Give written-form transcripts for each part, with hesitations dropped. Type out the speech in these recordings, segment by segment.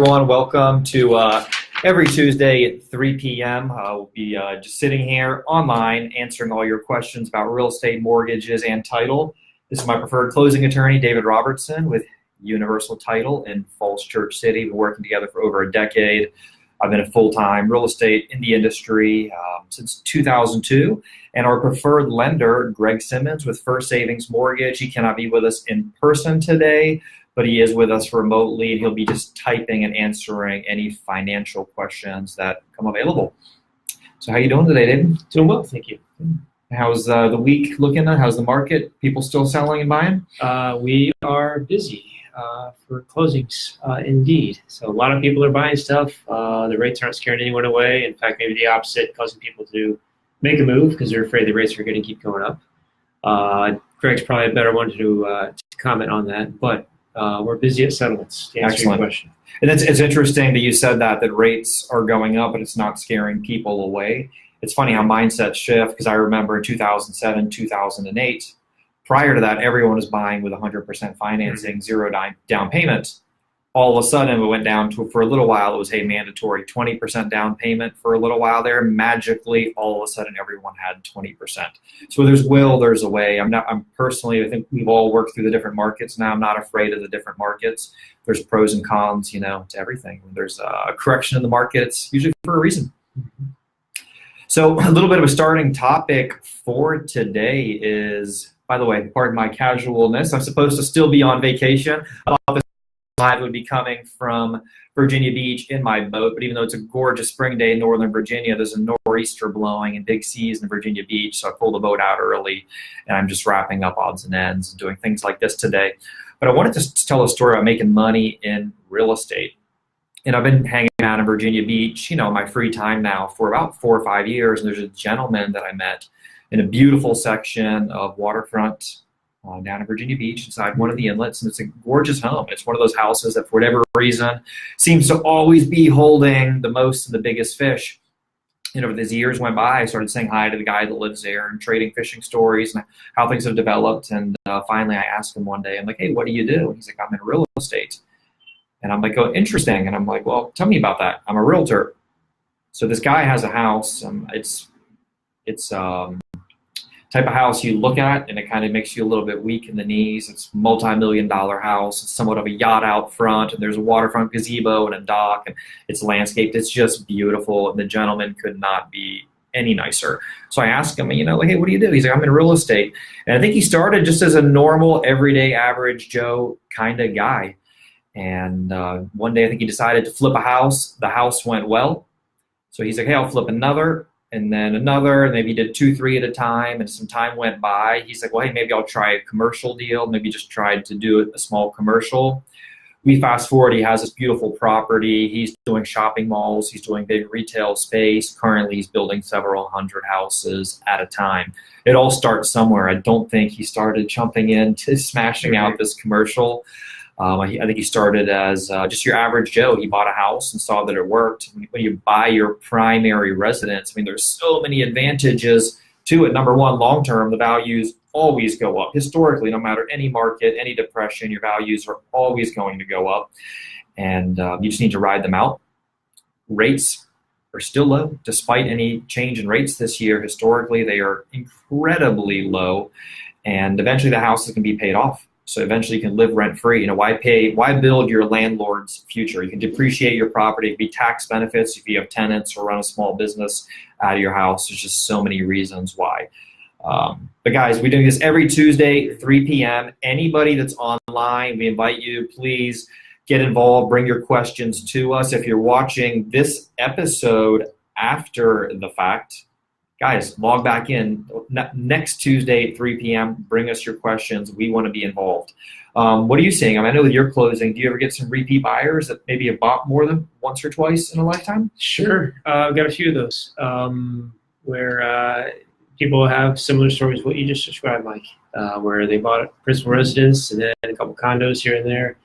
Everyone, welcome to every Tuesday at 3 p.m. We'll be just sitting here online answering all your questions about real estate, mortgages, and title. This is my preferred closing attorney, David Robertson, with Universal Title in Falls Church City. We've been working together for over a decade. I've been a full-time real estate in the industry since 2002. And our preferred lender, Greg Simmons with First Savings Mortgage. He cannot be with us in person today, but he is with us remotely, and he'll be just typing and answering any financial questions that come available. So how you doing today, David? Doing well, thank you. How's the week looking? How's the market? People still selling and buying? We are busy for closings, indeed. So a lot of people are buying stuff. The rates aren't scaring anyone away. In fact, maybe the opposite, causing people to make a move because they're afraid the rates are going to keep going up. Greg's probably a better one to comment on that, but we're busy at settlements, to answer your question. And it's interesting that you said that rates are going up, but it's not scaring people away. It's funny how mindsets shift, because I remember in 2007, 2008, prior to that, everyone was buying with 100% financing, zero down payment. All of a sudden, it went down to, for a little while, it was, hey, mandatory 20% down payment for a little while there. Magically, all of a sudden, everyone had 20%. So there's will, there's a way. I'm personally, I think we've all worked through the different markets now. I'm not afraid of the different markets. There's pros and cons, to everything. When there's a correction in the market, it's usually for a reason. So a little bit of a starting topic for today is, by the way, pardon my casualness, I'm supposed to still be on vacation. I thought this live would be coming from Virginia Beach in my boat, but even though it's a gorgeous spring day in Northern Virginia, there's a nor'easter blowing and big seas in Virginia Beach, so I pulled the boat out early, and I'm just wrapping up odds and ends and doing things like this today. But I wanted to tell a story about making money in real estate. And I've been hanging out in Virginia Beach, in my free time now for about 4 or 5 years, and there's a gentleman that I met in a beautiful section of waterfront down in Virginia Beach inside one of the inlets, and it's a gorgeous home. It's one of those houses that for whatever reason seems to always be holding the most and the biggest fish. As years went by, I started saying hi to the guy that lives there and trading fishing stories and how things have developed. And finally I asked him one day, I'm like, hey, what do you do? And he's like, I'm in real estate. And I'm like, oh, interesting. And I'm like, well, tell me about that. I'm a realtor. So this guy has a house. It's type of house you look at, and it kind of makes you a little bit weak in the knees. It's a multi-million-dollar house. It's somewhat of a yacht out front, and there's a waterfront gazebo and a dock, and it's landscaped. It's just beautiful, and the gentleman could not be any nicer. So I asked him, like, hey, what do you do? He's like, I'm in real estate. And I think he started just as a normal, everyday, average Joe kind of guy. And one day I think he decided to flip a house. The house went well. So he's like, hey, I'll flip another. And then another, and maybe he did 2, 3 at a time, and some time went by. He's like, well, hey, maybe I'll try a commercial deal. Maybe just tried to do a small commercial. We fast forward, he has this beautiful property. He's doing shopping malls. He's doing big retail space. Currently, he's building several hundred houses at a time. It all starts somewhere. I don't think he started jumping into smashing out this commercial. I think he started as just your average Joe. He bought a house and saw that it worked. When you buy your primary residence, there's so many advantages to it. Number one, long term, the values always go up. Historically, no matter any market, any depression, your values are always going to go up. And you just need to ride them out. Rates are still low. Despite any change in rates this year, historically, they are incredibly low. And eventually the house is going to be paid off. So eventually you can live rent-free. Why build your landlord's future? You can depreciate your property. It could be tax benefits if you have tenants or run a small business out of your house. There's just so many reasons why. But guys, we're doing this every Tuesday, 3 p.m. Anybody that's online, we invite you, please get involved, bring your questions to us. If you're watching this episode after the fact, guys, log back in next Tuesday at 3 p.m. Bring us your questions. We want to be involved. What are you seeing? I know with your closing, do you ever get some repeat buyers that maybe have bought more than once or twice in a lifetime? Sure. I've got a few of those where people have similar stories to what you just described, Mike, where they bought a principal residence and then a couple condos here and there.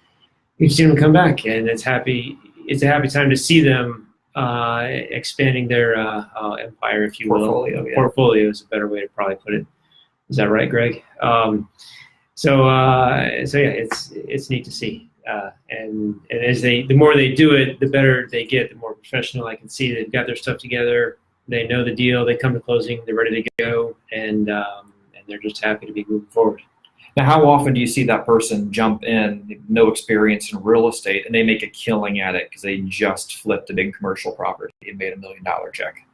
We've seen them come back, and it's a happy time to see them expanding their empire, if you will. Portfolio is a better way to probably put it. Is that right, Greg? So yeah, it's neat to see. And as the more they do it, the better they get, the more professional I can see they've got their stuff together. They know the deal. They come to closing. They're ready to go, and they're just happy to be moving forward. Now, how often do you see that person jump in, no experience in real estate, and they make a killing at it because they just flipped a big commercial property and made $1 million check?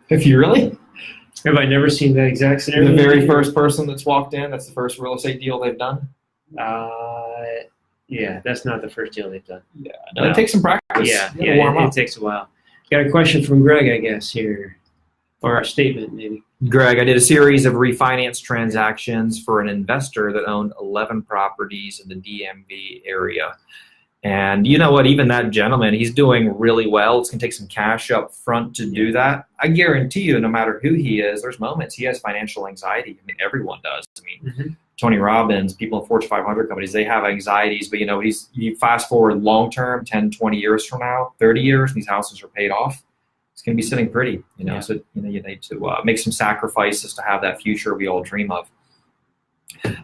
If you really? Have I never seen that exact scenario? The very first person that's walked in, that's the first real estate deal they've done? Yeah, that's not the first deal they've done. Yeah, no, it takes some practice. It takes a while. Got a question from Greg, I guess, here. Or a statement, maybe. Greg, I did a series of refinance transactions for an investor that owned 11 properties in the DMV area. And you know what? Even that gentleman, he's doing really well. It's going to take some cash up front to do that. I guarantee you, no matter who he is, there's moments he has financial anxiety. I mean, everyone does. I mean, Tony Robbins, people in Fortune 500 companies, they have anxieties. But, you fast forward long term, 10, 20 years from now, 30 years, and these houses are paid off. It's going to be sitting pretty, So you need to make some sacrifices to have that future we all dream of.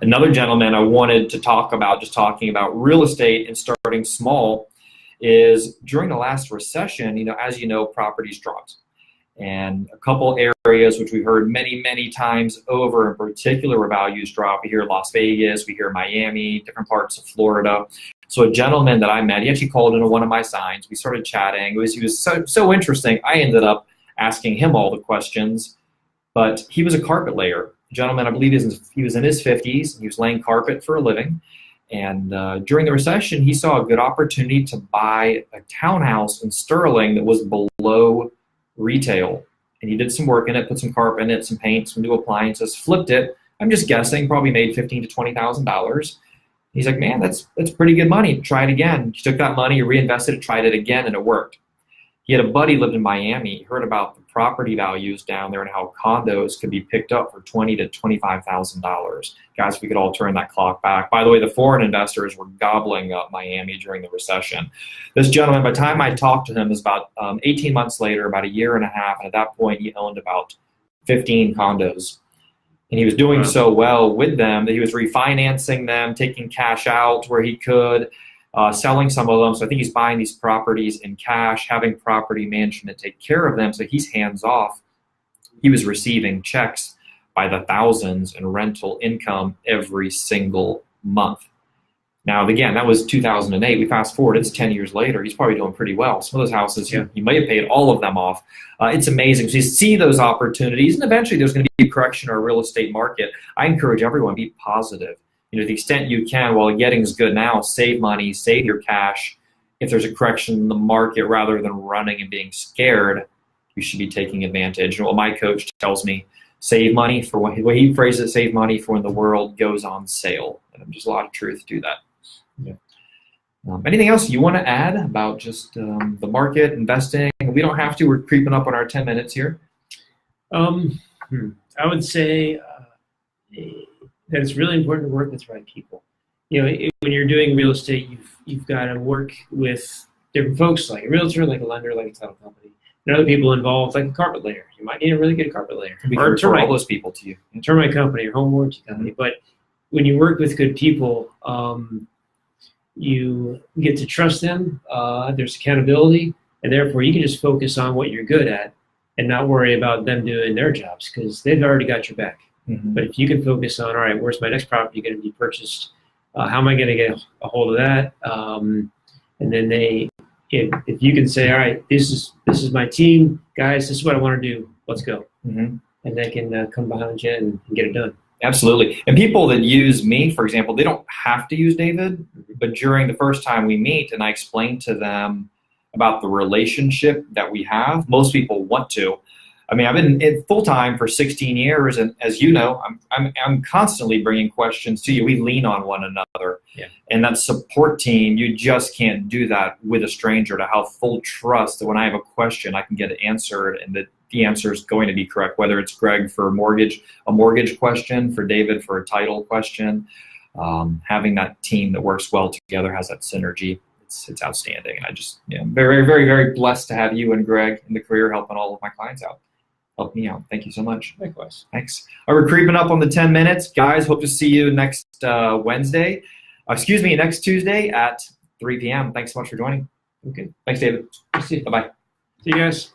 Another gentleman I wanted to talk about, just talking about real estate and starting small, is during the last recession. As you know, properties dropped, and a couple areas which we heard many, many times over, in particular, where values drop. We hear Las Vegas, we hear Miami, different parts of Florida. So a gentleman that I met, he actually called into one of my signs. We started chatting. He was so interesting. I ended up asking him all the questions, but he was a carpet layer. Gentleman, I believe he was in his 50s. He was laying carpet for a living. And during the recession, he saw a good opportunity to buy a townhouse in Sterling that was below retail. And he did some work in it, put some carpet in it, some paint, some new appliances, flipped it. I'm just guessing, probably made $15,000 to $20,000. He's like, man, that's pretty good money. Try it again. He took that money, reinvested it, tried it again, and it worked. He had a buddy lived in Miami. He heard about the property values down there and how condos could be picked up for $20,000 to $25,000. Guys, if we could all turn that clock back. By the way, the foreign investors were gobbling up Miami during the recession. This gentleman, by the time I talked to him, was about 18 months later, about a year and a half, and at that point, he owned about 15 condos. And he was doing so well with them that he was refinancing them, taking cash out where he could, selling some of them. So I think he's buying these properties in cash, having property management take care of them. So he's hands off. He was receiving checks by the thousands in rental income every single month. Now, again, that was 2008. We fast forward, it's 10 years later. He's probably doing pretty well. Some of those houses, he may have paid all of them off. It's amazing. So you see those opportunities, and eventually there's going to be a correction in our real estate market. I encourage everyone to be positive. To the extent you can, while getting's good now, save money, save your cash. If there's a correction in the market, rather than running and being scared, you should be taking advantage. And what my coach tells me, save money for when he phrases it, save money for when the world goes on sale. And there's a lot of truth to that. Yeah. Anything else you want to add about just the market, investing? We don't have to. We're creeping up on our 10 minutes here. I would say that it's really important to work with the right people. When you're doing real estate, you've got to work with different folks, like a realtor, like a lender, like a title company, and other people involved, like a carpet layer. You might need a really good carpet layer, or refer all those people to you. A termite company or home warranty company. But when you work with good people, you get to trust them. There's accountability, and therefore you can just focus on what you're good at and not worry about them doing their jobs because they've already got your back. But if you can focus on, all right, where's my next property going to be purchased? How am I going to get a hold of that? And then if you can say, all right, this is my team, guys, this is what I want to do. Let's go. And they can come behind you and get it done. Absolutely. And people that use me, for example, they don't have to use David, but during the first time we meet and I explain to them about the relationship that we have, most people want to. I mean, I've been in full-time for 16 years, and as you know, I'm constantly bringing questions to you. We lean on one another. And that support team, you just can't do that with a stranger, to have full trust that when I have a question, I can get it answered and that the answer is going to be correct, whether it's Greg for a mortgage question, for David for a title question. Having that team that works well together, has that synergy. It's outstanding. And I just, very, very, very blessed to have you and Greg in the career helping all of my clients out. helped me out. Thank you so much. Likewise. Thanks. All right, we're creeping up on the 10 minutes. Guys, hope to see you next next Tuesday at 3 p.m. Thanks so much for joining. Okay. Thanks, David. See you. Bye-bye. See you guys.